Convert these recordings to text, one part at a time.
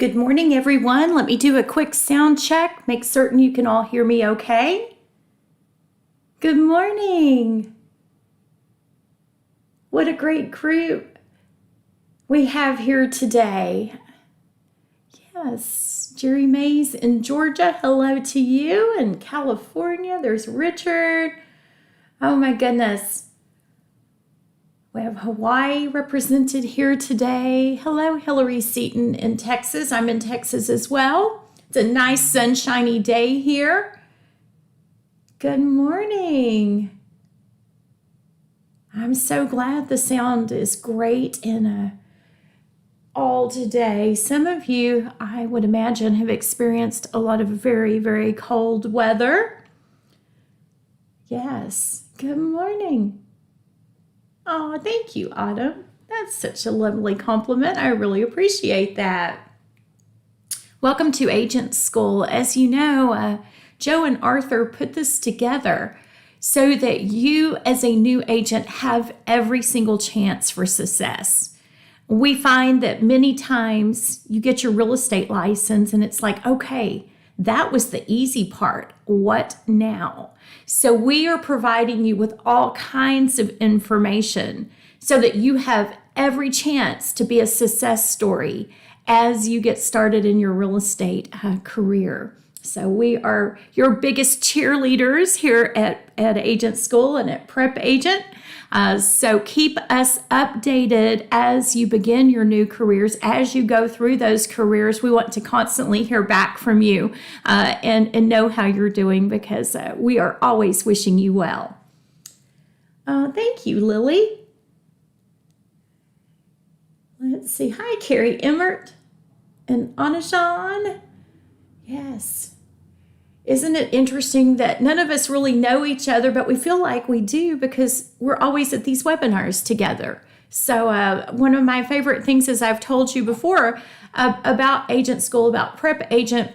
Good morning, everyone. Let me do a quick sound check. Make certain you can all hear me okay. Good morning. What a great group we have here today. Yes, Jerry Mays in Georgia, hello to you. In California, there's Richard. Oh my goodness. We have Hawaii represented here today. Hello, Hillary Seaton in Texas. I'm in Texas as well. It's a nice sunshiny day here. Good morning. I'm so glad the sound is great in all today. Some of you, I would imagine, have experienced a lot of very, very cold weather. Yes, good morning. Oh, thank you, Autumn. That's such a lovely compliment. I really appreciate that. Welcome to Agent School. As you know, Joe and Arthur put this together so that you as a new agent have every single chance for success. We find that many times you get your real estate license and it's like, okay, that was the easy part. What now? So we are providing you with all kinds of information so that you have every chance to be a success story as you get started in your real estate career. So we are your biggest cheerleaders here at Agent School and at Prep Agent. So keep us updated as you begin your new careers. As you go through those careers, we want to constantly hear back from you and know how you're doing because we are always wishing you well. Thank you, Lily. Let's see. Hi, Carrie Emmert and Anajan. Yes. Isn't it interesting that none of us really know each other, but we feel like we do because we're always at these webinars together. So one of my favorite things, as I've told you before, about Agent School, about Prep Agent,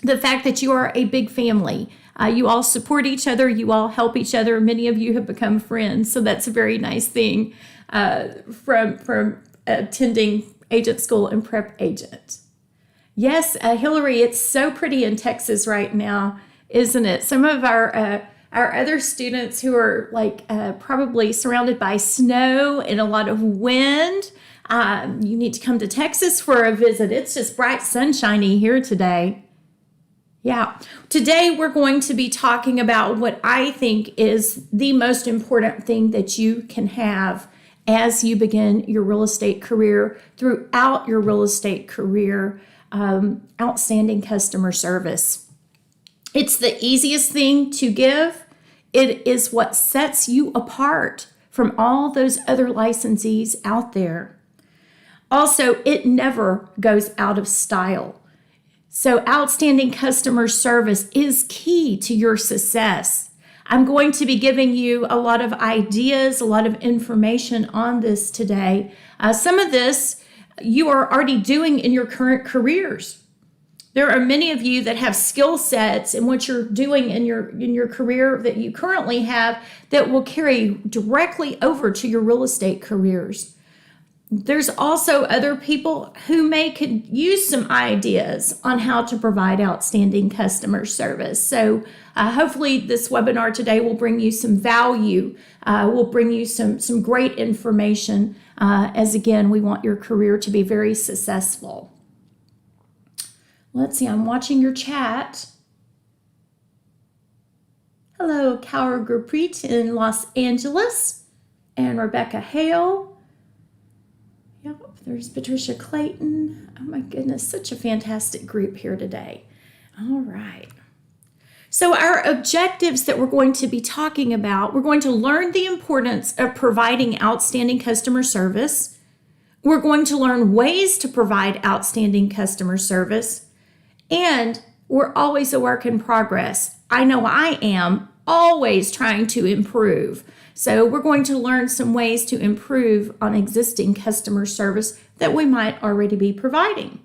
the fact that you are a big family. You all support each other. You all help each other. Many of you have become friends. So that's a very nice thing from attending Agent School and Prep Agent. Yes, Hillary, it's so pretty in Texas right now, isn't it? Some of our other students who are like probably surrounded by snow and a lot of wind, you need to come to Texas for a visit. It's just bright sunshiny here today. Yeah, today we're going to be talking about what I think is the most important thing that you can have as you begin your real estate career, throughout your real estate career. Outstanding customer service. It's the easiest thing to give. It is what sets you apart from all those other licensees out there. Also, it never goes out of style. So outstanding customer service is key to your success. I'm going to be giving you a lot of ideas, a lot of information on this today. Some of this you are already doing in your current careers. There are many of you that have skill sets in what you're doing in your career that you currently have that will carry directly over to your real estate careers. There's also other people who could use some ideas on how to provide outstanding customer service. So hopefully this webinar today will bring you some value, will bring you some great information as again, we want your career to be very successful. Let's see, I'm watching your chat. Hello, Kaur Gurpreet in Los Angeles and Rebecca Hale. Yep, there's Patricia Clayton. Oh my goodness, such a fantastic group here today. All right. So our objectives that we're going to be talking about, we're going to learn the importance of providing outstanding customer service. We're going to learn ways to provide outstanding customer service. And we're always a work in progress. I know I am always trying to improve. So we're going to learn some ways to improve on existing customer service that we might already be providing.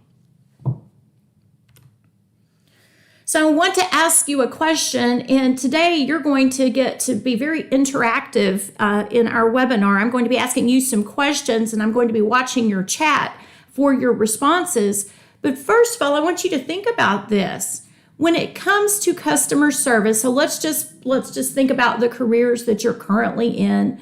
So I want to ask you a question, and today you're going to get to be very interactive in our webinar. I'm going to be asking you some questions, and I'm going to be watching your chat for your responses. But first of all, I want you to think about this. When it comes to customer service, so let's just think about the careers that you're currently in.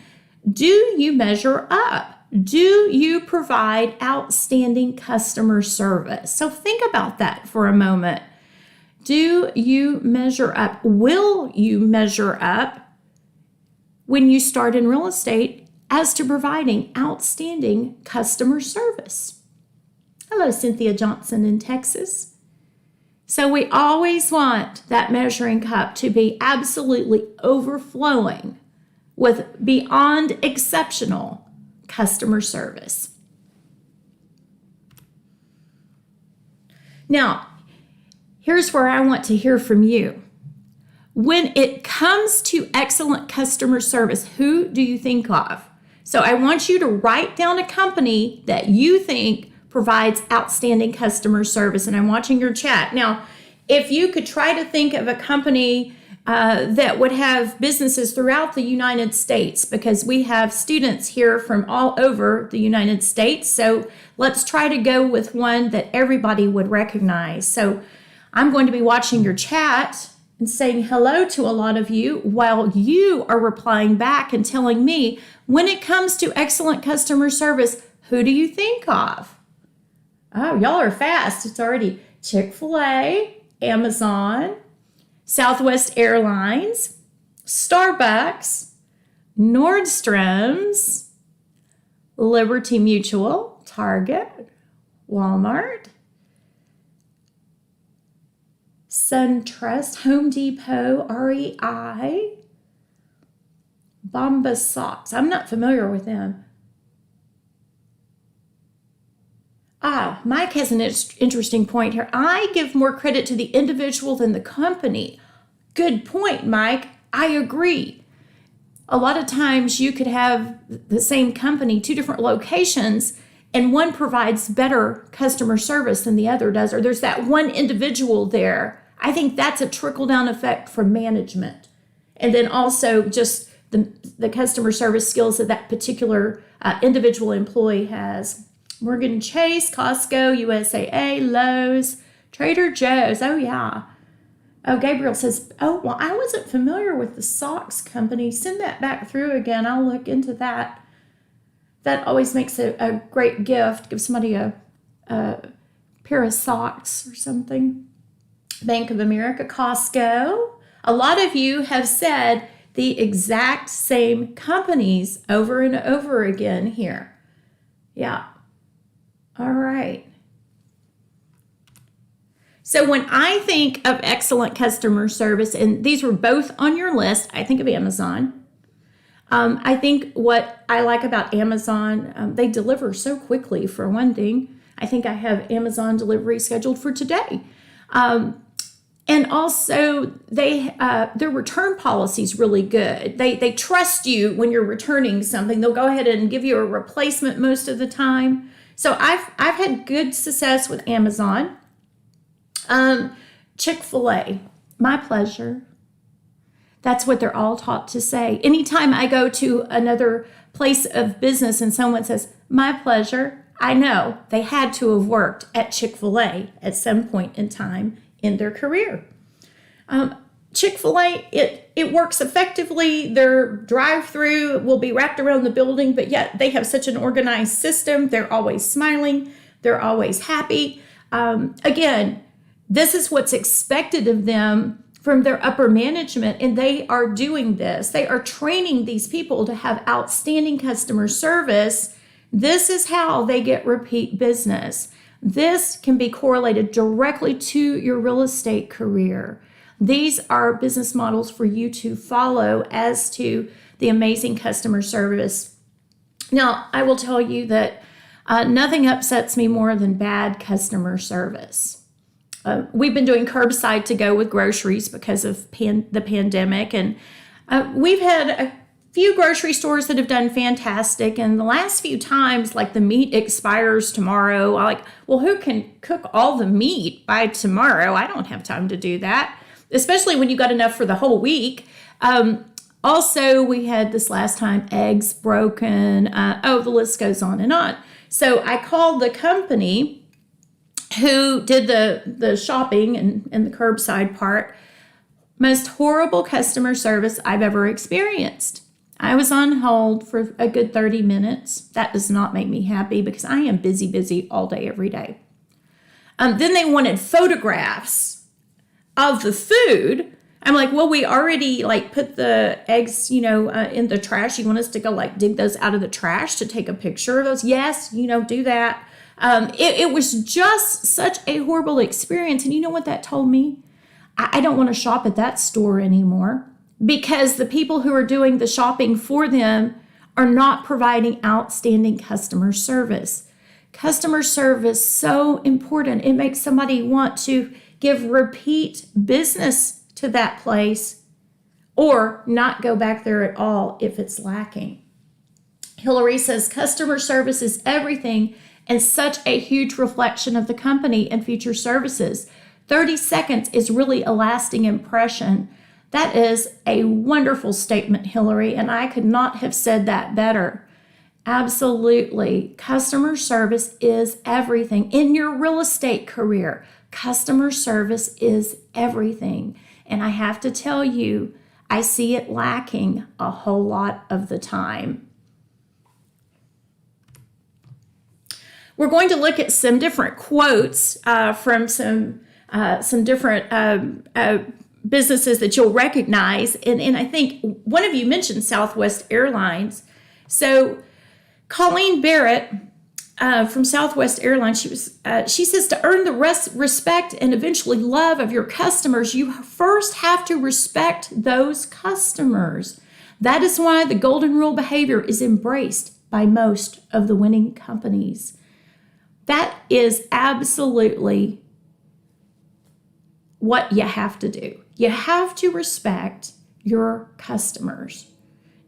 Do you measure up? Do you provide outstanding customer service? So think about that for a moment. Do you measure up? Will you measure up when you start in real estate as to providing outstanding customer service? Hello, Cynthia Johnson in Texas. So we always want that measuring cup to be absolutely overflowing with beyond exceptional customer service. Now, here's where I want to hear from you. When it comes to excellent customer service, who do you think of? So I want you to write down a company that you think provides outstanding customer service, and I'm watching your chat. Now, if you could try to think of a company that would have businesses throughout the United States, because we have students here from all over the United States. So let's try to go with one that everybody would recognize. So I'm going to be watching your chat and saying hello to a lot of you while you are replying back and telling me, when it comes to excellent customer service, who do you think of? Oh, y'all are fast. It's already Chick-fil-A, Amazon, Southwest Airlines, Starbucks, Nordstrom's, Liberty Mutual, Target, Walmart, SunTrust, Home Depot, REI, Bombas Socks. I'm not familiar with them. Mike has an interesting point here. I give more credit to the individual than the company. Good point, Mike. I agree. A lot of times you could have the same company, two different locations, and one provides better customer service than the other does, or there's that one individual there. I think that's a trickle-down effect from management. And then also just the customer service skills that that particular individual employee has. Morgan Chase, Costco, USAA, Lowe's, Trader Joe's. Oh, yeah. Oh, Gabriel says, oh, well, I wasn't familiar with the socks company. Send that back through again. I'll look into that. That always makes a great gift. Give somebody a pair of socks or something. Bank of America, Costco. A lot of you have said the exact same companies over and over again here. Yeah. All right. So when I think of excellent customer service, and these were both on your list, I think of Amazon. I think what I like about Amazon, they deliver so quickly, for one thing. I think I have Amazon delivery scheduled for today. And also, their return policy is really good. They trust you when you're returning something. They'll go ahead and give you a replacement most of the time. So I've had good success with Amazon. Chick-fil-A, my pleasure. That's what they're all taught to say. Anytime I go to another place of business and someone says, my pleasure, I know they had to have worked at Chick-fil-A at some point in time in their career. Chick-fil-A, it works effectively. Their drive-through will be wrapped around the building, but yet they have such an organized system. They're always smiling. They're always happy. Again, this is what's expected of them from their upper management, and they are doing this. They are training these people to have outstanding customer service. This is how they get repeat business. This can be correlated directly to your real estate career. These are business models for you to follow as to the amazing customer service. Now, I will tell you that nothing upsets me more than bad customer service. We've been doing curbside to go with groceries because of the pandemic, and we've had a few grocery stores that have done fantastic, and the last few times, like the meat expires tomorrow, I'm like, well, who can cook all the meat by tomorrow? I don't have time to do that, especially when you got enough for the whole week. Also, we had this last time, eggs broken. The list goes on and on. So I called the company who did the shopping and the curbside part. Most horrible customer service I've ever experienced. I was on hold for a good 30 minutes. That does not make me happy because I am busy all day, every day. Then they wanted photographs of the food. I'm like, well, we already put the eggs, in the trash. You want us to go dig those out of the trash to take a picture of those? Yes, do that. It was just such a horrible experience. And you know what that told me? I don't want to shop at that store anymore because the people who are doing the shopping for them are not providing outstanding customer service. Customer service, so important. It makes somebody want to give repeat business to that place or not go back there at all if it's lacking. Hillary says customer service is everything and such a huge reflection of the company and future services. 30 seconds is really a lasting impression. That is a wonderful statement, Hillary, and I could not have said that better. Absolutely. Customer service is everything. In your real estate career, customer service is everything. And I have to tell you, I see it lacking a whole lot of the time. We're going to look at some different quotes from some different businesses that you'll recognize. And I think one of you mentioned Southwest Airlines. So Colleen Barrett from Southwest Airlines, she says to earn the respect and eventually love of your customers, you first have to respect those customers. That is why the golden rule behavior is embraced by most of the winning companies. That is absolutely what you have to do. You have to respect your customers.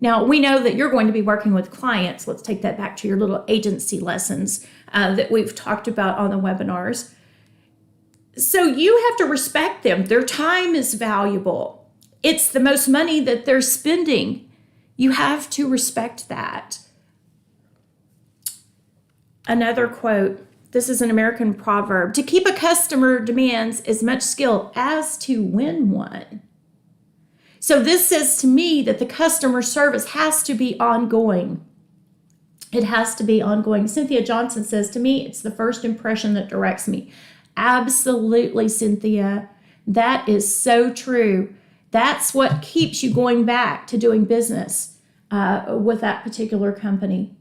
Now, we know that you're going to be working with clients. Let's take that back to your little agency lessons that we've talked about on the webinars. So you have to respect them. Their time is valuable. It's the most money that they're spending. You have to respect that. Another quote. This is an American proverb. To keep a customer demands as much skill as to win one. So this says to me that the customer service has to be ongoing. It has to be ongoing. Cynthia Johnson says, to me, it's the first impression that directs me. Absolutely, Cynthia. That is so true. That's what keeps you going back to doing business with that particular company.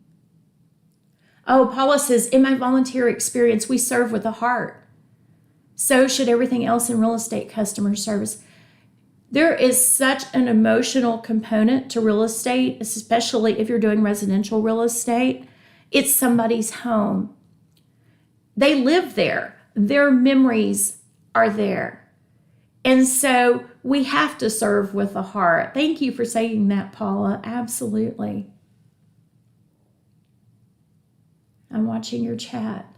Oh, Paula says, in my volunteer experience, we serve with a heart. So should everything else in real estate customer service. There is such an emotional component to real estate, especially if you're doing residential real estate. It's somebody's home. They live there. Their memories are there. And so we have to serve with a heart. Thank you for saying that, Paula. Absolutely. I'm watching your chat.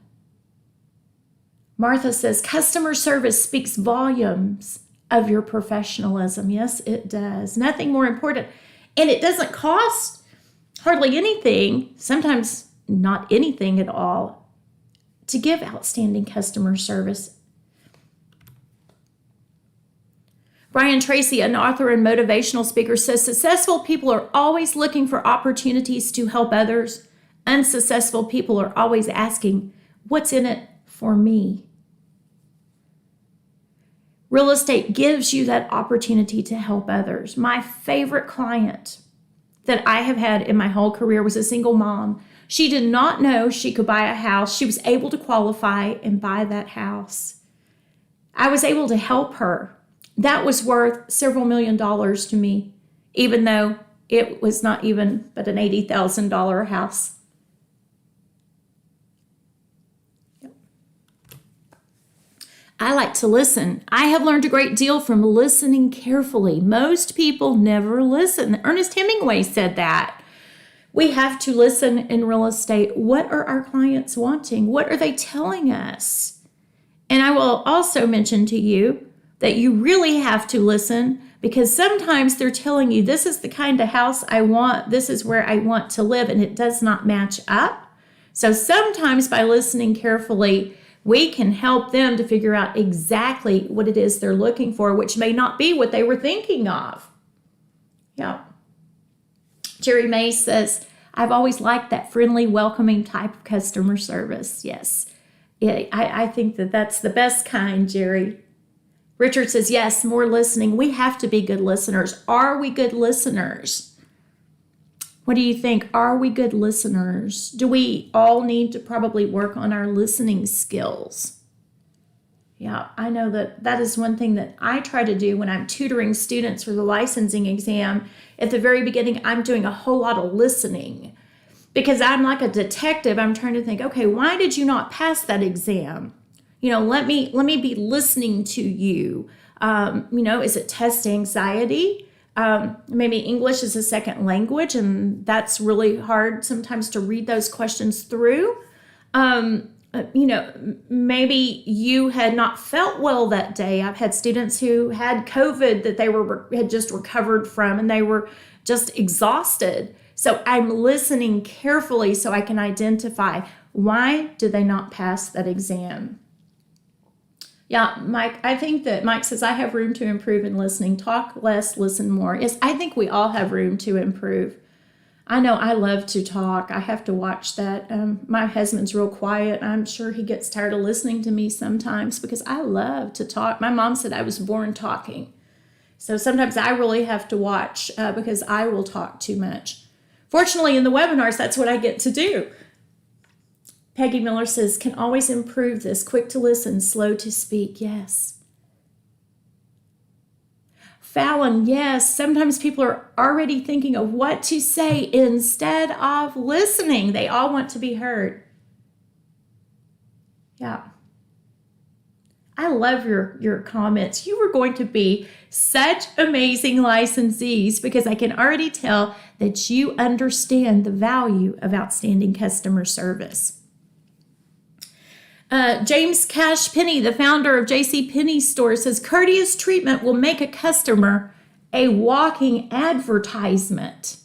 Martha says, customer service speaks volumes of your professionalism. Yes, it does. Nothing more important. And it doesn't cost hardly anything, sometimes not anything at all, to give outstanding customer service. Brian Tracy, an author and motivational speaker, says successful people are always looking for opportunities to help others. Unsuccessful people are always asking, what's in it for me? Real estate gives you that opportunity to help others. My favorite client that I have had in my whole career was a single mom. She did not know she could buy a house. She was able to qualify and buy that house. I was able to help her. That was worth several $1,000,000 to me, even though it was not even but an $80,000 house. I like to listen. I have learned a great deal from listening carefully. Most people never listen. Ernest Hemingway said that. We have to listen in real estate. What are our clients wanting? What are they telling us? And I will also mention to you that you really have to listen, because sometimes they're telling you, this is the kind of house I want, this is where I want to live, and it does not match up. So sometimes by listening carefully, we can help them to figure out exactly what it is they're looking for, which may not be what they were thinking of. Yeah. Jerry May says, I've always liked that friendly, welcoming type of customer service. Yes. Yeah, I think that's the best kind, Jerry. Richard says, yes, more listening. We have to be good listeners. Are we good listeners? What do you think? Are we good listeners? Do we all need to probably work on our listening skills? Yeah, I know that is one thing that I try to do when I'm tutoring students for the licensing exam. At the very beginning, I'm doing a whole lot of listening because I'm like a detective. I'm trying to think, okay, why did you not pass that exam? Let me be listening to you. Is it test anxiety? Maybe English is a second language, and that's really hard sometimes to read those questions through. Maybe you had not felt well that day. I've had students who had COVID that they had just recovered from, and they were just exhausted. So I'm listening carefully so I can identify, why did they not pass that exam? Yeah, Mike, I think that Mike says, I have room to improve in listening. Talk less, listen more. Yes, I think we all have room to improve. I know I love to talk. I have to watch that. My husband's real quiet. I'm sure he gets tired of listening to me sometimes because I love to talk. My mom said I was born talking. So sometimes I really have to watch because I will talk too much. Fortunately, in the webinars, that's what I get to do. Peggy Miller says, can always improve this. Quick to listen, slow to speak. Yes. Fallon, yes, sometimes people are already thinking of what to say instead of listening. They all want to be heard. Yeah. I love your comments. You are going to be such amazing licensees because I can already tell that you understand the value of outstanding customer service. James Cash Penney, the founder of Penney Stores, says courteous treatment will make a customer a walking advertisement.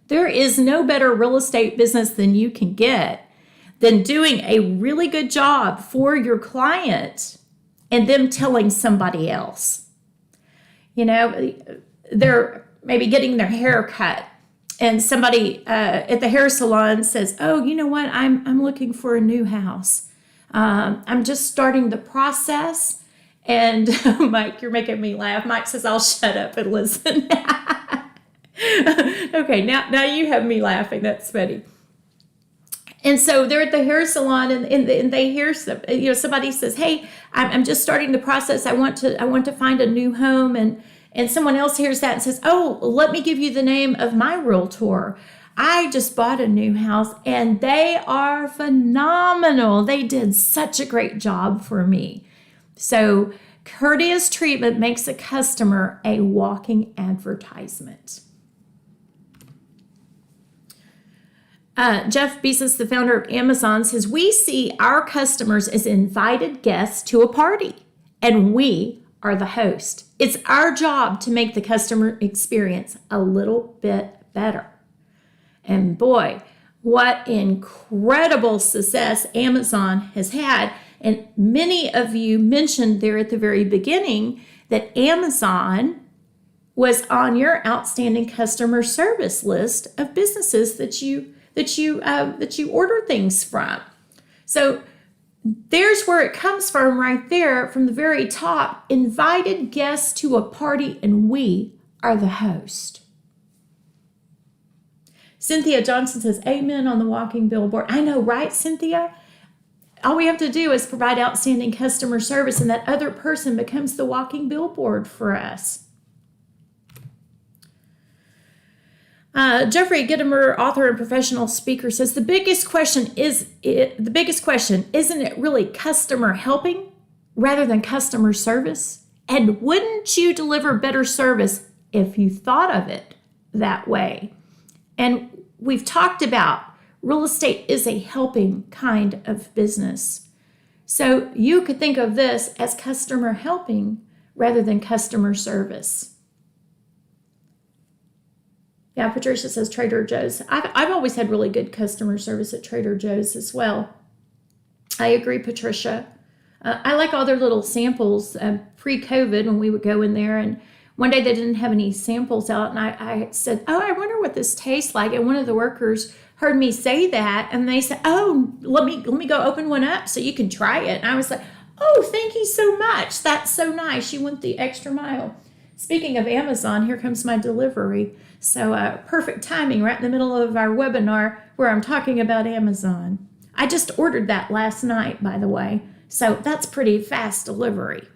There is no better real estate business than you can get than doing a really good job for your client and them telling somebody else. They're maybe getting their hair cut and somebody at the hair salon says, oh, you know what? I'm looking for a new house. I'm just starting the process. And Mike, you're making me laugh. Mike says, I'll shut up and listen. Okay, now you have me laughing. That's funny. And so they're at the hair salon and they hear somebody says, hey, I'm just starting the process. I want to find a new home. And someone else hears that and says, oh, let me give you the name of my realtor. I just bought a new house and they are phenomenal. They did such a great job for me. So courteous treatment makes a customer a walking advertisement. Jeff Bezos, the founder of Amazon, says, we see our customers as invited guests to a party and we are the host. It's our job to make the customer experience a little bit better. And boy, what incredible success Amazon has had. And many of you mentioned there at the very beginning that Amazon was on your outstanding customer service list of businesses that you order things from. So there's where it comes from right there from the very top. Invited guests to a party and we are the host. Cynthia Johnson says, amen on the walking billboard. I know, right, Cynthia? All we have to do is provide outstanding customer service and that other person becomes the walking billboard for us. Jeffrey Gitomer, author and professional speaker, says the biggest question isn't it really customer helping rather than customer service? And wouldn't you deliver better service if you thought of it that way? And we've talked about real estate is a helping kind of business. So you could think of this as customer helping rather than customer service. Yeah, Patricia says Trader Joe's. I've always had really good customer service at Trader Joe's as well. I agree, Patricia. I like all their little samples pre-COVID when we would go in there, and one day they didn't have any samples out, and I said, oh, I wonder what this tastes like. And one of the workers heard me say that, and they said, oh, let me go open one up so you can try it. And I was like, oh, thank you so much. That's so nice. You went the extra mile. Speaking of Amazon, here comes my delivery. So perfect timing right in the middle of our webinar where I'm talking about Amazon. I just ordered that last night, by the way. So that's pretty fast delivery.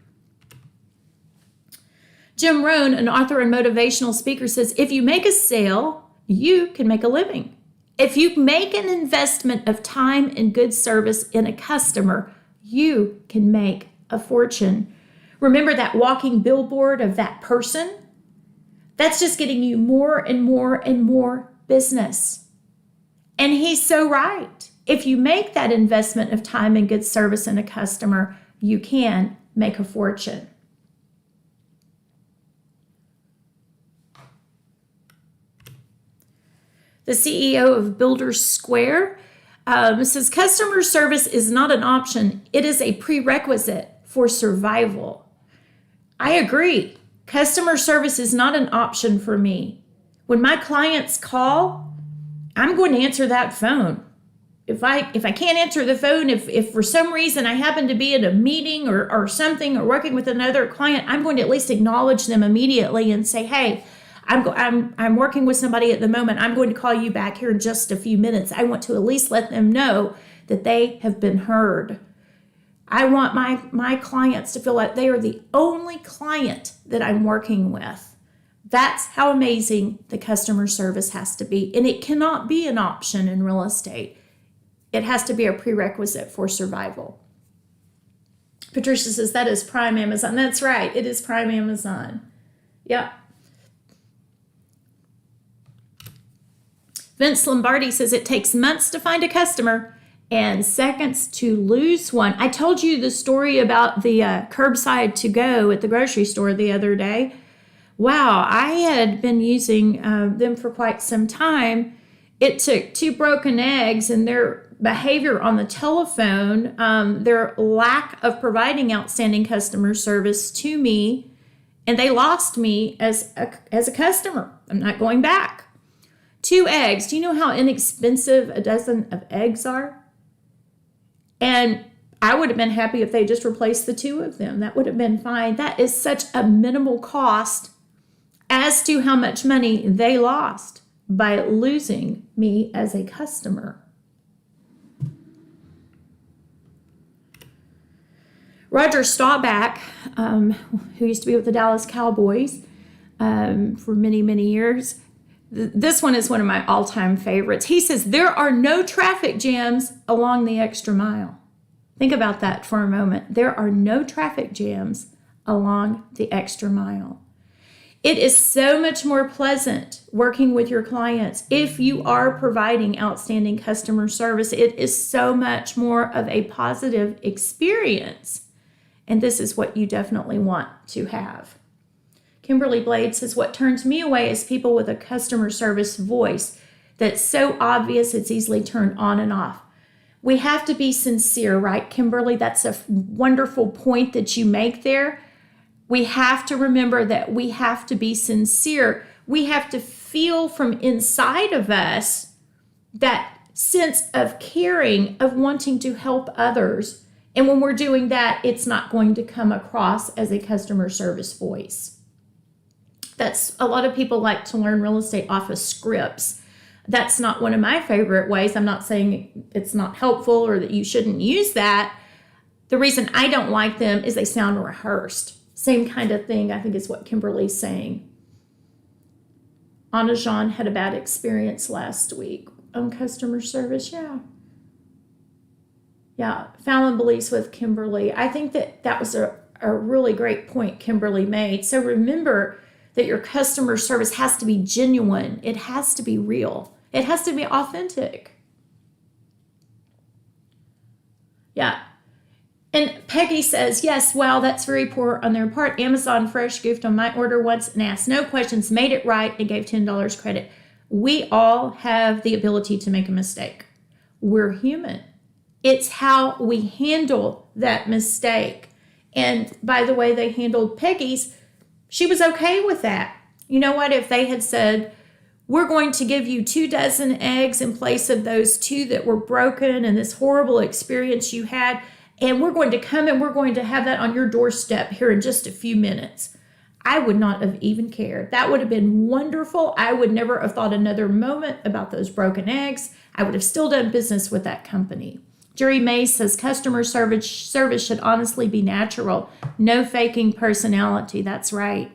Jim Rohn, an author and motivational speaker, says, if you make a sale, you can make a living. If you make an investment of time and good service in a customer, you can make a fortune. Remember that walking billboard of that person? That's just getting you more and more and more business. And he's so right. If you make that investment of time and good service in a customer, you can make a fortune. The CEO of Builders Square says, customer service is not an option. It is a prerequisite for survival. I agree. Customer service is not an option for me. When my clients call, I'm going to answer that phone. If I can't answer the phone, if for some reason I happen to be at a meeting or something or working with another client, I'm going to at least acknowledge them immediately and say, hey, I'm working with somebody at the moment. I'm going to call you back here in just a few minutes. I want to at least let them know that they have been heard. I want my clients to feel like they are the only client that I'm working with. That's how amazing the customer service has to be. And it cannot be an option in real estate. It has to be a prerequisite for survival. Patricia says, that is prime Amazon. That's right. It is prime Amazon. Yep. Vince Lombardi says, it takes months to find a customer and seconds to lose one. I told you the story about the curbside to go at the grocery store the other day. Wow, I had been using them for quite some time. It took 2 broken eggs and their behavior on the telephone, their lack of providing outstanding customer service to me, and they lost me as a customer. I'm not going back. 2 eggs. Do you know how inexpensive a dozen of eggs are? And I would have been happy if they just replaced the 2 of them. That would have been fine. That is such a minimal cost as to how much money they lost by losing me as a customer. Roger Staubach, who used to be with the Dallas Cowboys for many, many years, this one is one of my all-time favorites. He says, there are no traffic jams along the extra mile. Think about that for a moment. There are no traffic jams along the extra mile. It is so much more pleasant working with your clients if you are providing outstanding customer service. It is so much more of a positive experience. And this is what you definitely want to have. Kimberly Blade says, what turns me away is people with a customer service voice that's so obvious it's easily turned on and off. We have to be sincere, right, Kimberly? That's a wonderful point that you make there. We have to remember that we have to be sincere. We have to feel from inside of us that sense of caring, of wanting to help others. And when we're doing that, it's not going to come across as a customer service voice. That's a lot of people like to learn real estate off of scripts. That's not one of my favorite ways. I'm not saying it's not helpful or that you shouldn't use that. The reason I don't like them is they sound rehearsed. Same kind of thing, I think, is what Kimberly's saying. Anna Jean had a bad experience last week on customer service. Yeah, Fallon believes with Kimberly. I think that was a really great point Kimberly made. So remember that your customer service has to be genuine. It has to be real. It has to be authentic. Yeah. And Peggy says, yes, wow, that's very poor on their part. Amazon Fresh goofed on my order once and asked no questions, made it right, and gave $10 credit. We all have the ability to make a mistake. We're human. It's how we handle that mistake. And by the way they handled Peggy's, she was okay with that. You know what? If they had said, we're going to give you 24 eggs in place of those 2 that were broken and this horrible experience you had, and we're going to come and we're going to have that on your doorstep here in just a few minutes, I would not have even cared. That would have been wonderful. I would never have thought another moment about those broken eggs. I would have still done business with that company. Jerry May says customer service should honestly be natural. No faking personality. That's right.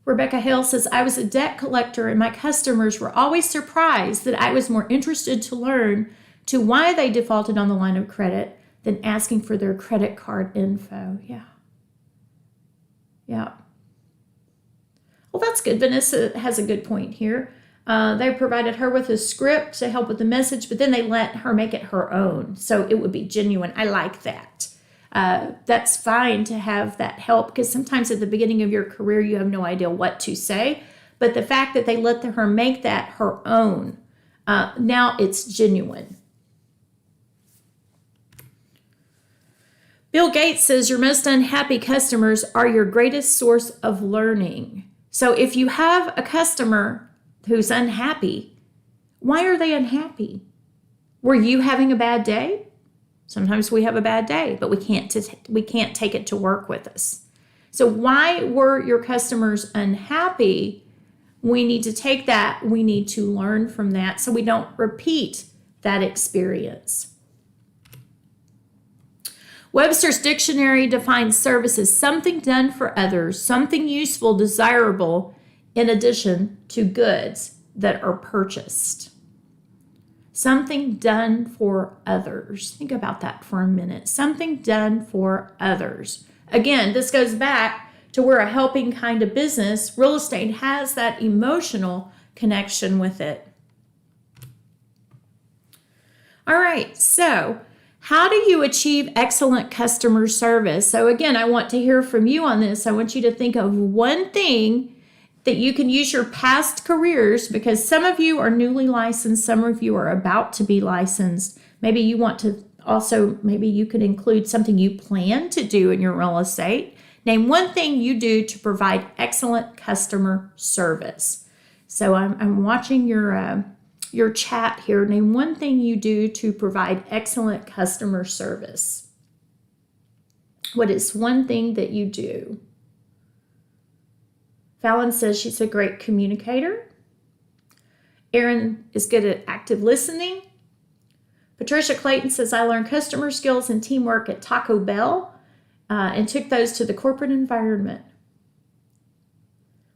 Rebecca Hale says, I was a debt collector and my customers were always surprised that I was more interested to learn to why they defaulted on the line of credit than asking for their credit card info. Yeah. Well, that's good. Vanessa has a good point here. They provided her with a script to help with the message, but then they let her make it her own. So it would be genuine. I like that. That's fine to have that help, because sometimes at the beginning of your career, you have no idea what to say. But the fact that they let her make that her own, now it's genuine. Bill Gates says your most unhappy customers are your greatest source of learning. So if you have a customer who's unhappy, why are they unhappy? Were you having a bad day? Sometimes we have a bad day, but we can't take it to work with us. So why were your customers unhappy? We need to take that. We need to learn from that so we don't repeat that experience. Webster's Dictionary defines service as something done for others, something useful, desirable, in addition to goods that are purchased. Something done for others. Think about that for a minute. Something done for others. Again, this goes back to where a helping kind of business, real estate, has that emotional connection with it. All right, so how do you achieve excellent customer service? So again, I want to hear from you on this. I want you to think of one thing that you can use your past careers, because some of you are newly licensed, some of you are about to be licensed. Maybe you want to also, maybe you could include something you plan to do in your real estate. Name one thing you do to provide excellent customer service. So I'm watching your chat here. Name one thing you do to provide excellent customer service. What is one thing that you do? Fallon says she's a great communicator. Erin is good at active listening. Patricia Clayton says, I learned customer skills and teamwork at Taco Bell and took those to the corporate environment.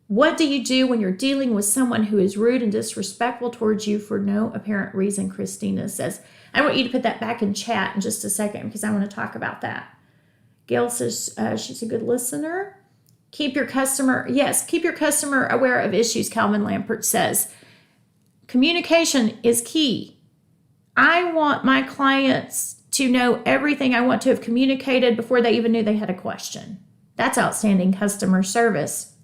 What do you do when you're dealing with someone who is rude and disrespectful towards you for no apparent reason? Christina says. I want you to put that back in chat in just a second because I want to talk about that. Gail says she's a good listener. Keep your customer aware of issues, Calvin Lampert says. Communication is key. I want my clients to know everything I want to have communicated before they even knew they had a question. That's outstanding customer service.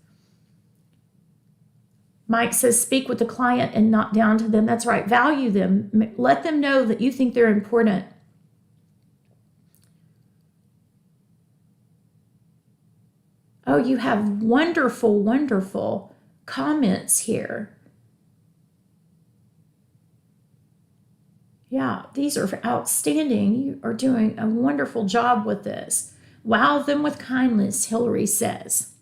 Mike says, speak with the client and not down to them. That's right. Value them. Let them know that you think they're important. Oh, you have wonderful, wonderful comments here. Yeah, these are outstanding. You are doing a wonderful job with this. Wow them with kindness, Hillary says.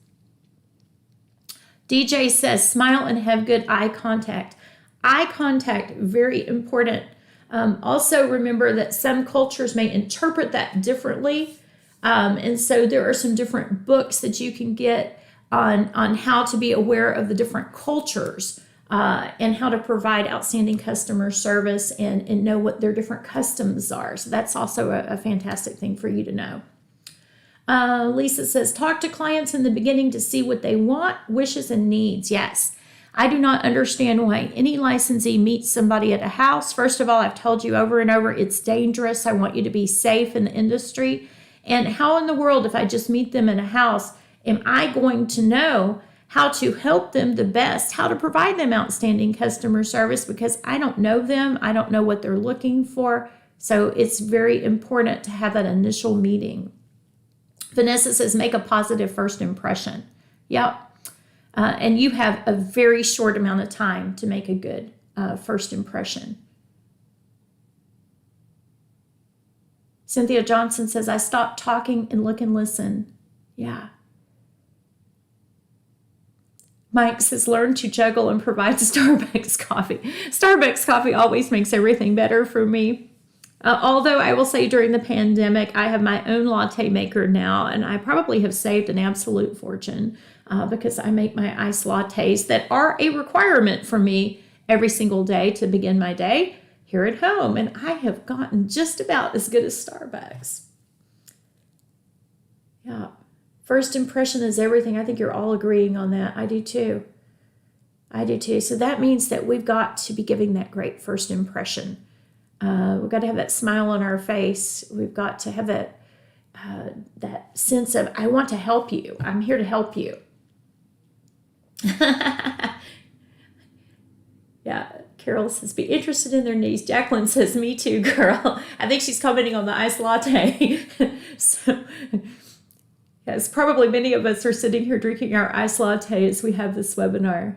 DJ says, smile and have good eye contact. Eye contact, very important. Also remember that some cultures may interpret that differently. And so there are some different books that you can get on how to be aware of the different cultures and how to provide outstanding customer service and know what their different customs are. So that's also a fantastic thing for you to know. Lisa says, talk to clients in the beginning to see what they want, wishes, and needs. Yes. I do not understand why any licensee meets somebody at a house. First of all, I've told you over and over, it's dangerous. I want you to be safe in the industry. And how in the world, if I just meet them in a house, am I going to know how to help them the best, how to provide them outstanding customer service, because I don't know them. I don't know what they're looking for. So it's very important to have that initial meeting. Vanessa says, make a positive first impression. Yep. And you have a very short amount of time to make a good first impression. Cynthia Johnson says, I stopped talking and look and listen. Yeah. Mike says, learn to juggle and provide Starbucks coffee. Starbucks coffee always makes everything better for me. Although I will say during the pandemic, I have my own latte maker now, and I probably have saved an absolute fortune because I make my iced lattes that are a requirement for me every single day to begin my day here at home. And I have gotten just about as good as Starbucks. Yeah. First impression is everything. I think you're all agreeing on that. I do too. So that means that we've got to be giving that great first impression. We've got to have that smile on our face. We've got to have that sense of, I want to help you. I'm here to help you. Yeah. Carol says, be interested in their needs. Jacqueline says, me too, girl. I think she's commenting on the iced latte. So, yes, probably many of us are sitting here drinking our iced latte as we have this webinar.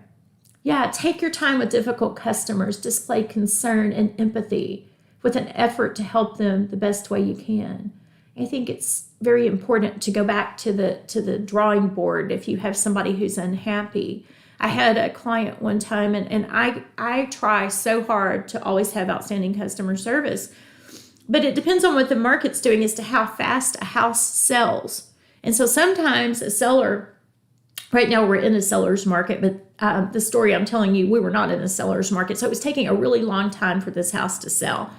Yeah, take your time with difficult customers. Display concern and empathy with an effort to help them the best way you can. I think it's very important to go back to the drawing board if you have somebody who's unhappy. I had a client one time, and I try so hard to always have outstanding customer service, but it depends on what the market's doing as to how fast a house sells. And so sometimes a seller, right now we're in a seller's market, but the story I'm telling you, we were not in a seller's market. So it was taking a really long time for this house to sell.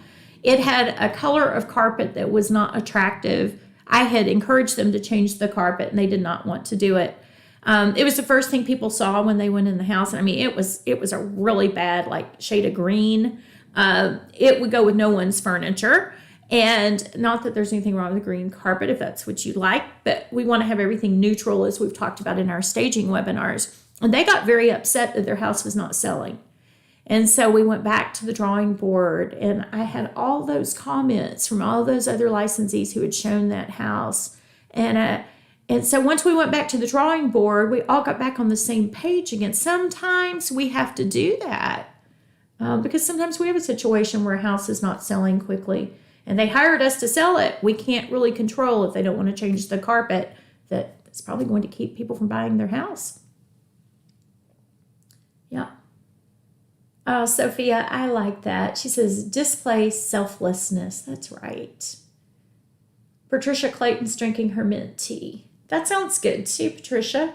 It had a color of carpet that was not attractive. I had encouraged them to change the carpet, and they did not want to do it. It was the first thing people saw when they went in the house. I mean, it was a really bad, like, shade of green. It would go with no one's furniture. And not that there's anything wrong with green carpet if that's what you like, but we want to have everything neutral, as we've talked about in our staging webinars. And they got very upset that their house was not selling. And so we went back to the drawing board, and I had all those comments from all those other licensees who had shown that house. And so once we went back to the drawing board, we all got back on the same page again. Sometimes we have to do that because sometimes we have a situation where a house is not selling quickly, and they hired us to sell it. We can't really control if they don't want to change the carpet. That's probably going to keep people from buying their house. Yeah. Oh, Sophia, I like that. She says, display selflessness. That's right. Patricia Clayton's drinking her mint tea. That sounds good too, Patricia.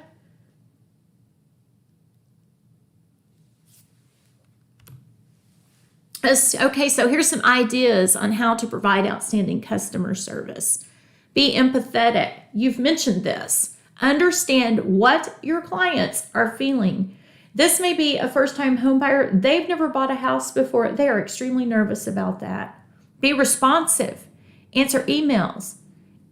Okay, so here's some ideas on how to provide outstanding customer service. Be empathetic. You've mentioned this. Understand what your clients are feeling. This may be a first-time home buyer. They've never bought a house before. They are extremely nervous about that. Be responsive. Answer emails.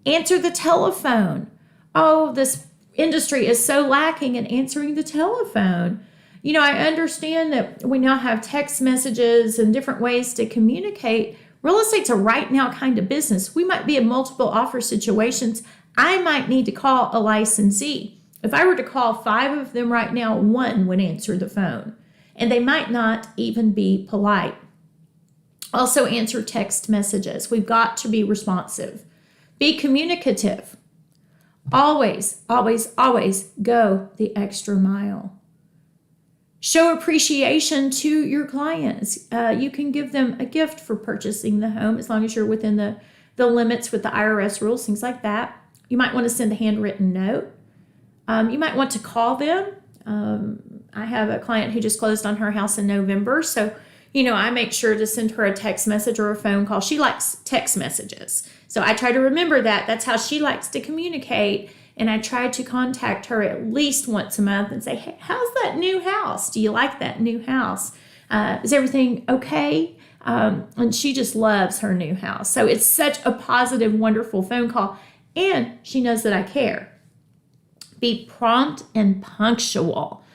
Answer the telephone. Oh, this industry is so lacking in answering the telephone. You know, I understand that we now have text messages and different ways to communicate. Real estate's a right now kind of business. We might be in multiple offer situations. I might need to call a licensee. If I were to call 5 of them right now, 1 would answer the phone, and they might not even be polite. Also answer text messages. We've got to be responsive. Be communicative. Always, always, always go the extra mile. Show appreciation to your clients. You can give them a gift for purchasing the home as long as you're within the limits with the IRS rules, things like that. You might want to send a handwritten note. You might want to call them. I have a client who just closed on her house in November. So, you know, I make sure to send her a text message or a phone call. She likes text messages. So I try to remember that. That's how she likes to communicate. And I try to contact her at least once a month and say, hey, how's that new house? Do you like that new house? Is everything okay? And she just loves her new house. So it's such a positive, wonderful phone call. And she knows that I care. Be prompt and punctual.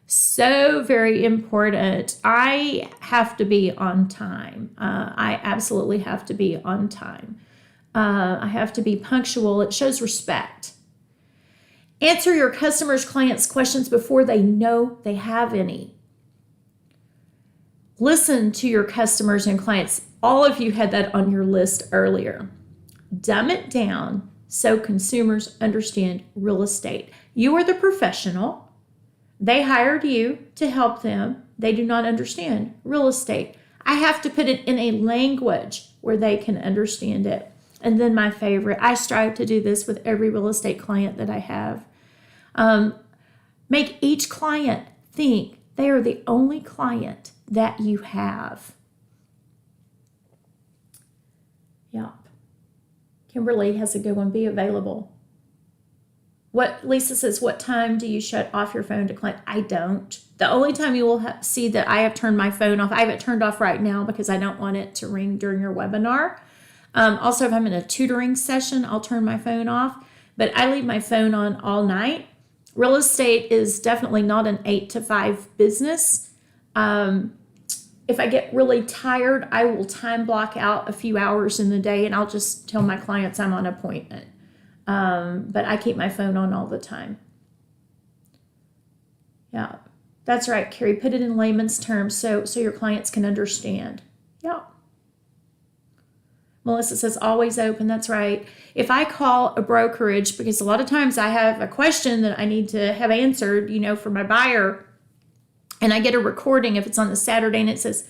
So very important. I have to be on time. I absolutely have to be on time. I have to be punctual. It shows respect. Answer your customers' clients' questions before they know they have any. Listen to your customers and clients. All of you had that on your list earlier. Dumb it down so consumers understand real estate. You are the professional. They hired you to help them. They do not understand real estate. I have to put it in a language where they can understand it. And then my favorite, I strive to do this with every real estate client that I have. Make each client think they are the only client that you have. Yeah. Kimberly has a good one. Be available. What Lisa says, what time do you shut off your phone to client? I don't. The only time you will see that I have turned my phone off, I have it turned off right now because I don't want it to ring during your webinar. Also, if I'm in a tutoring session, I'll turn my phone off, but I leave my phone on all night. Real estate is definitely not an 8 to 5 business. If I get really tired, I will time block out a few hours in the day and I'll just tell my clients I'm on appointment. But I keep my phone on all the time. Yeah, that's right, Carrie. Put it in layman's terms so your clients can understand. Yeah. Melissa says, always open. That's right. If I call a brokerage, because a lot of times I have a question that I need to have answered, for my buyer, and I get a recording if it's on the Saturday and it says,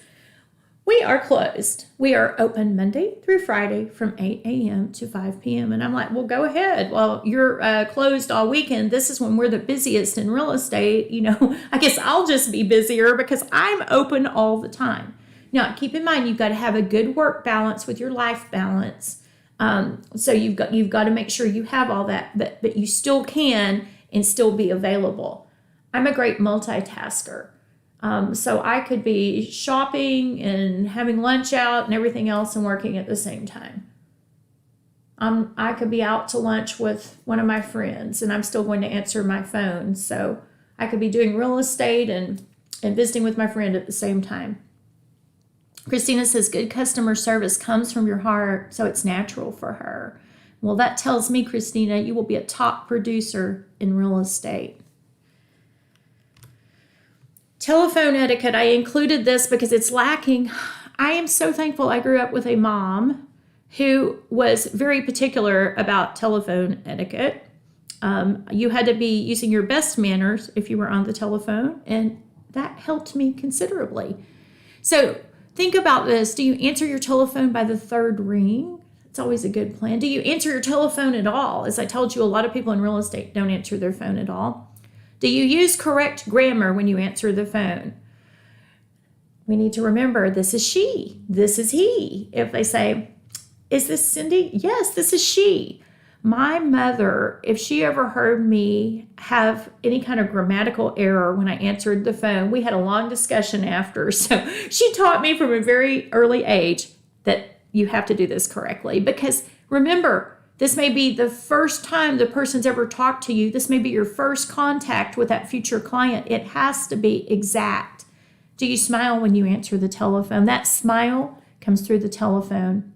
we are closed. We are open Monday through Friday from 8 a.m. to 5 p.m. And I'm like, well, go ahead. Well, you're closed all weekend. This is when we're the busiest in real estate. I guess I'll just be busier because I'm open all the time. Now, keep in mind, you've got to have a good work balance with your life balance. So you've got to make sure you have all that, but you still can and still be available. I'm a great multitasker. So I could be shopping and having lunch out and everything else and working at the same time. I could be out to lunch with one of my friends and I'm still going to answer my phone. So I could be doing real estate and visiting with my friend at the same time. Christina says, good customer service comes from your heart, so it's natural for her. Well, that tells me, Christina, you will be a top producer in real estate. Telephone etiquette, I included this because it's lacking. I am so thankful I grew up with a mom who was very particular about telephone etiquette. You had to be using your best manners if you were on the telephone, and that helped me considerably. So think about this. Do you answer your telephone by the third ring? It's always a good plan. Do you answer your telephone at all? As I told you, a lot of people in real estate don't answer their phone at all. Do you use correct grammar when you answer the phone? We need to remember this is she, this is he. If they say, is this Cindy? Yes, this is she. My mother, if she ever heard me have any kind of grammatical error when I answered the phone, we had a long discussion after. So she taught me from a very early age that you have to do this correctly. Because remember, this may be the first time the person's ever talked to you. This may be your first contact with that future client. It has to be exact. Do you smile when you answer the telephone? That smile comes through the telephone.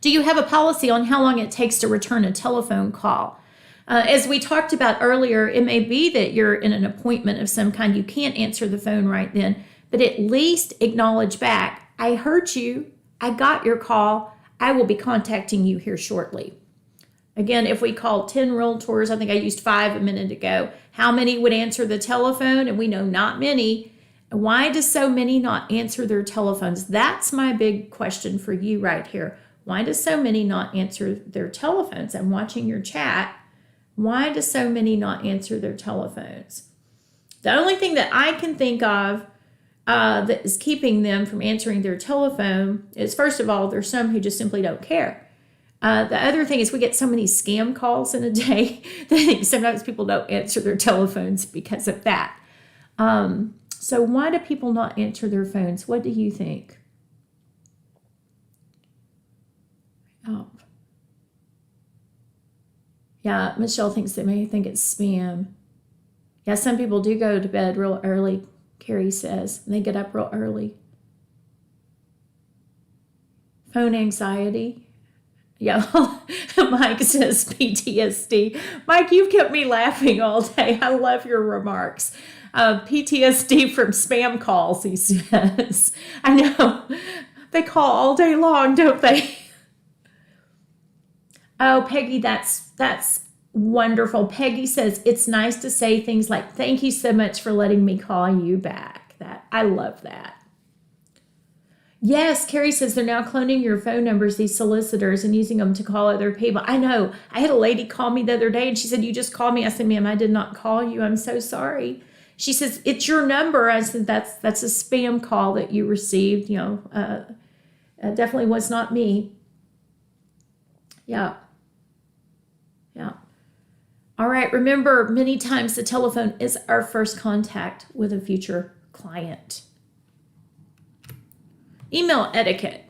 Do you have a policy on how long it takes to return a telephone call? As we talked about earlier, it may be that you're in an appointment of some kind. You can't answer the phone right then, but at least acknowledge back, I heard you. I got your call. I will be contacting you here shortly. Again, if we call 10 realtors, I think I used 5 a minute ago, how many would answer the telephone? And we know not many. Why do so many not answer their telephones? That's my big question for you right here. Why do so many not answer their telephones? I'm watching your chat. Why do so many not answer their telephones? The only thing that I can think of that is keeping them from answering their telephone is, first of all, there's some who just simply don't care. The other thing is we get so many scam calls in a day that sometimes people don't answer their telephones because of that. So why do people not answer their phones? What do you think? Oh. Yeah, Michelle thinks they may think it's spam. Yeah, some people do go to bed real early, Carrie says, and they get up real early. Phone anxiety. Yeah, Mike says PTSD. Mike, you've kept me laughing all day. I love your remarks. PTSD from spam calls, he says. I know. They call all day long, don't they? Oh, Peggy, that's wonderful. Peggy says, it's nice to say things like, thank you so much for letting me call you back. I love that. Yes, Carrie says they're now cloning your phone numbers, these solicitors, and using them to call other people. I know. I had a lady call me the other day, and she said, you just called me. I said, ma'am, I did not call you. I'm so sorry. She says, it's your number. I said, that's a spam call that you received. Definitely was not me. Yeah. All right. Remember, many times the telephone is our first contact with a future client. Email etiquette.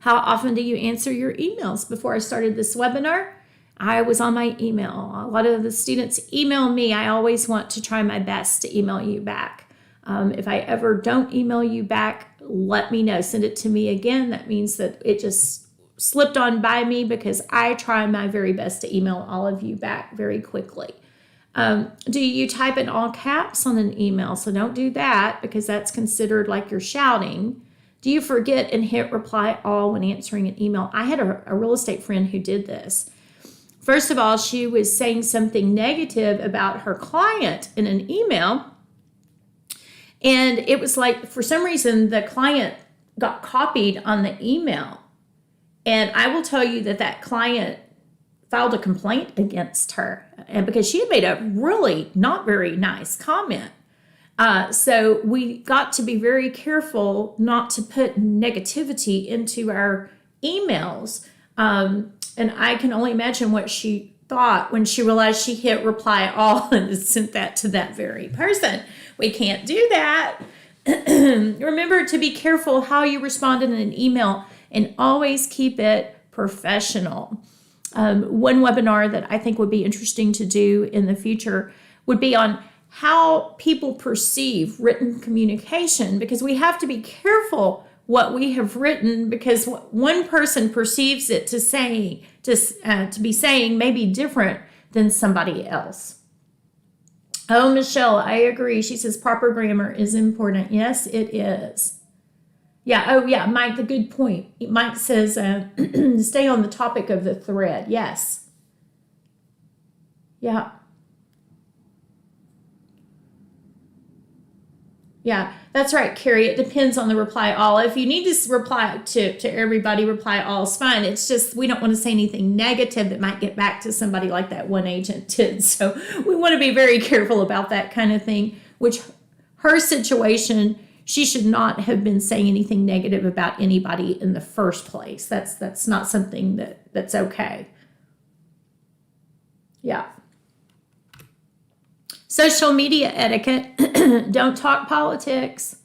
How often do you answer your emails? Before I started this webinar, I was on my email. A lot of the students email me. I always want to try my best to email you back. If I ever don't email you back, let me know. Send it to me again. That means that it just slipped on by me, because I try my very best to email all of you back very quickly. Do you type in all caps on an email? So don't do that, because that's considered like you're shouting. Do you forget and hit reply all when answering an email? I had a real estate friend who did this. First of all, she was saying something negative about her client in an email. And it was like, for some reason, the client got copied on the email. And I will tell you that client filed a complaint against her, and because she had made a really not very nice comment. So we got to be very careful not to put negativity into our emails. And I can only imagine what she thought when she realized she hit reply all and sent that to that very person. We can't do that. Remember to be careful how you respond in an email, and always keep it professional. One webinar that I think would be interesting to do in the future would be on how people perceive written communication, because we have to be careful what we have written, because what one person perceives it to be saying may be different than somebody else. Oh, Michelle, I agree. She says proper grammar is important. Yes, it is. Yeah. Oh, yeah. Mike, the good point. Mike says, stay on the topic of the thread. Yes. Yeah. Yeah, that's right, Carrie. It depends on the reply all. If you need to reply to everybody, reply all is fine. It's just we don't want to say anything negative that might get back to somebody like that one agent did. So we want to be very careful about that kind of thing, which her situation, she should not have been saying anything negative about anybody in the first place. That's not something that's okay. Yeah. Social media etiquette. Don't talk politics.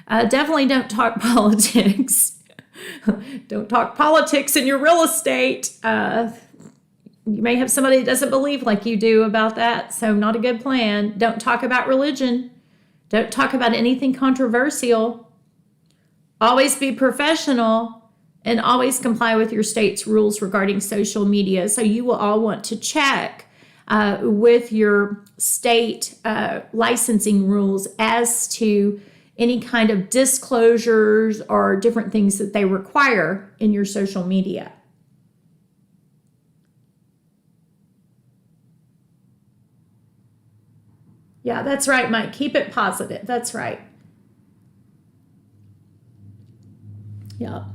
Definitely don't talk politics. Don't talk politics in your real estate. You may have somebody that doesn't believe like you do about that, so not a good plan. Don't talk about religion. Don't talk about anything controversial. Always be professional, and always comply with your state's rules regarding social media. So you will all want to check with your state licensing rules as to any kind of disclosures or different things that they require in your social media. Yeah, that's right, Mike. Keep it positive. That's right. Yeah.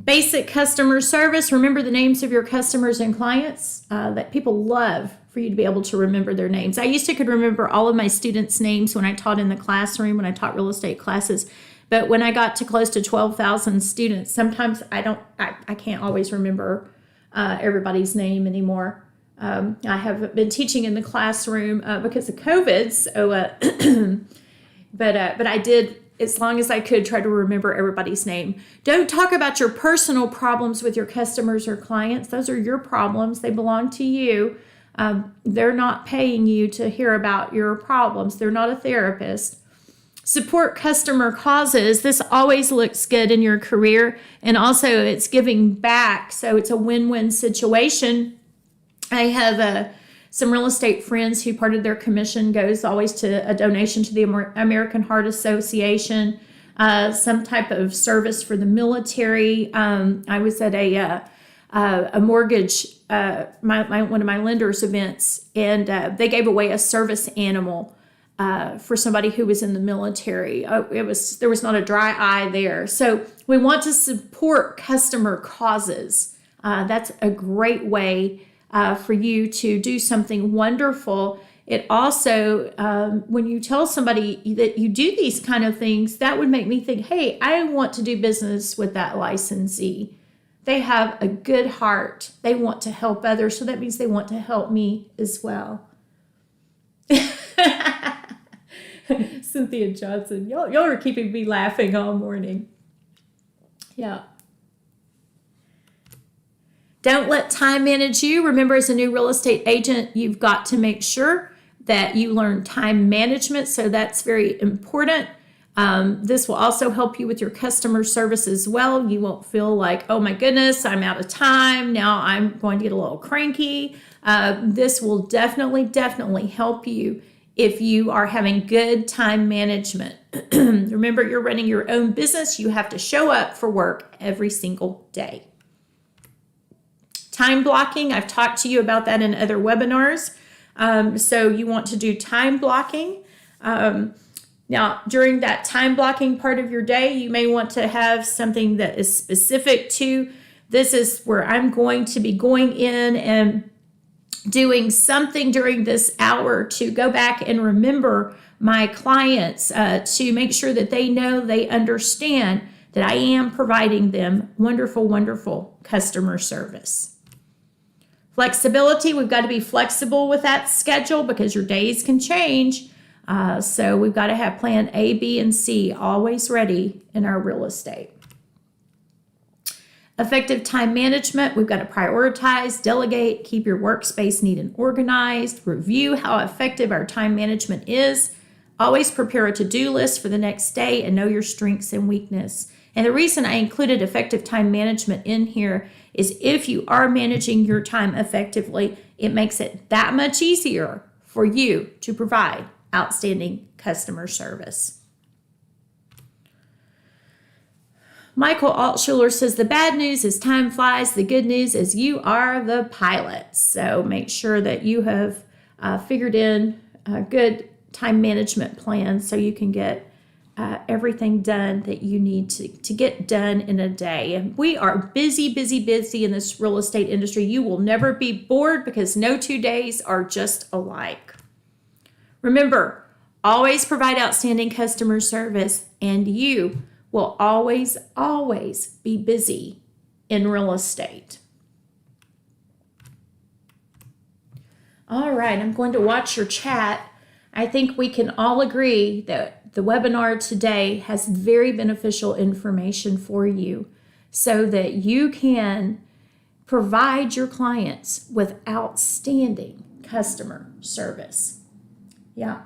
Basic customer service. Remember the names of your customers and clients. That people love for you to be able to remember their names. I used to could remember all of my students' names when I taught in the classroom, when I taught real estate classes. But when I got to close to 12,000 students, sometimes I can't always remember everybody's name anymore. I have been teaching in the classroom because of COVID. So, but I did as long as I could, try to remember everybody's name. Don't talk about your personal problems with your customers or clients. Those are your problems. They belong to you. They're not paying you to hear about your problems. They're not a therapist. Support customer causes. This always looks good in your career, and also it's giving back, so it's a win-win situation. I have some real estate friends who part of their commission goes always to a donation to the American Heart Association, some type of service for the military. I was at a mortgage, one of my lenders' events, and they gave away a service animal for somebody who was in the military. There was not a dry eye there. So we want to support customer causes. That's a great way for you to do something wonderful. It also, when you tell somebody that you do these kind of things, that would make me think, hey, I want to do business with that licensee. They have a good heart. They want to help others. So that means they want to help me as well. Cynthia Johnson, y'all are keeping me laughing all morning. Yeah. Don't let time manage you. Remember, as a new real estate agent, you've got to make sure that you learn time management. So that's very important. This will also help you with your customer service as well. You won't feel like, oh my goodness, I'm out of time. Now I'm going to get a little cranky. This will definitely help you if you are having good time management. Remember, you're running your own business. You have to show up for work every single day. Time blocking, I've talked to you about that in other webinars. So you want to do time blocking. Now, during that time blocking part of your day, you may want to have something that is specific to, this is where I'm going to be going in and doing something during this hour to go back and remember my clients, to make sure that they know, they understand that I am providing them wonderful customer service. Flexibility, we've got to be flexible with that schedule because your days can change. So we've got to have plan A, B, and C always ready in our real estate. Effective time management, we've got to prioritize, delegate, keep your workspace neat and organized, review how effective our time management is, always prepare a to-do list for the next day, and know your strengths and weakness. And the reason I included effective time management in here is if you are managing your time effectively, it makes it that much easier for you to provide outstanding customer service. Michael Altshuler says, the bad news is time flies. The good news is you are the pilot. So make sure that you have figured in a good time management plan so you can get everything done that you need to get done in a day. And we are busy in this real estate industry. You will never be bored because no 2 days are just alike. Remember, always provide outstanding customer service, and you will always be busy in real estate. All right, I'm going to watch your chat. I think we can all agree that the webinar today has very beneficial information for you so that you can provide your clients with outstanding customer service. Yeah.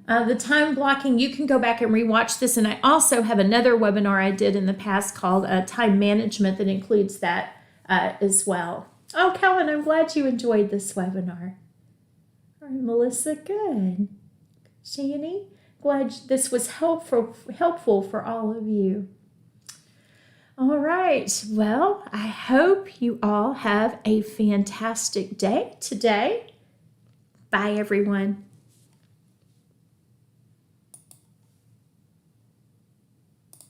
The time blocking, you can go back and rewatch this. And I also have another webinar I did in the past called Time Management that includes that as well. Oh, Calvin, I'm glad you enjoyed this webinar. All right, Melissa, good. Shani, glad this was helpful for all of you. All right, well, I hope you all have a fantastic day today. Bye, everyone.